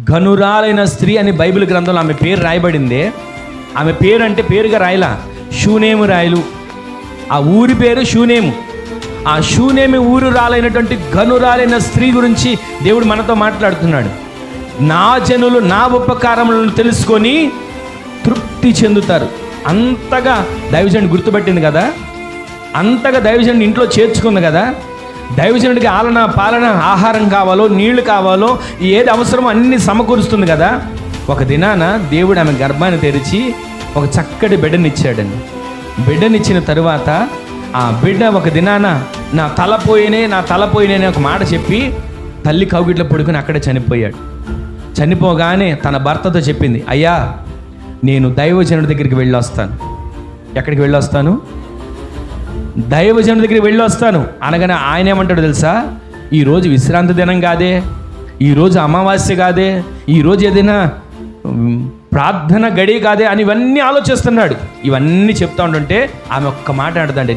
ఘనురాలైన స్త్రీ అని బైబిల్ గ్రంథంలో ఆమె పేరు రాయబడిందే. ఆమె పేరు అంటే పేరుగా రాయలా, షూనేము రాయలు. ఆ ఊరి పేరు షూనేము. ఆ షూనేమి ఊరు రాలైనటువంటి ఘనురాలైన స్త్రీ గురించి దేవుడు మనతో మాట్లాడుతున్నాడు. నా జనులు నా ఉపకారములను తెలుసుకొని తృప్తి చెందుతారు. అంతగా దైవజనుడు గుర్తుపట్టింది కదా, అంతగా దైవజనుడు ఇంట్లో చేర్చుకుంది కదా. దైవజనుడికి ఆలన పాలన, ఆహారం కావాలో, నీళ్లు కావాలో, ఏది అవసరమో అన్ని సమకూరుస్తుంది కదా. ఒక దినాన దేవుడు ఆమె గర్భాన్ని తెరిచి ఒక చక్కటి బిడ్డనిచ్చాడండి. బిడ్డనిచ్చిన తరువాత ఆ బిడ్డ ఒక దినాన నా తల పోయినే ఒక మాట చెప్పి తల్లి కౌగిట్లో పడుకుని అక్కడే చనిపోయాడు. చనిపోగానే తన భర్తతో చెప్పింది, అయ్యా నేను దైవజనుడి దగ్గరికి వెళ్ళొస్తాను. ఎక్కడికి వెళ్ళొస్తాను? దైవజనుడి దగ్గరికి వెళ్ళొస్తాను అనగానే ఆయన ఏమంటాడు తెలుసా? ఈరోజు విశ్రాంతి దినం కాదే, ఈరోజు అమావాస్య కాదే, ఈరోజు ఏదైనా ప్రార్థన గడి కాదే అని ఇవన్నీ ఆలోచిస్తున్నాడు. ఇవన్నీ చెప్తా ఉంటుంటే ఆమె ఒక్క మాట అంటుందండి,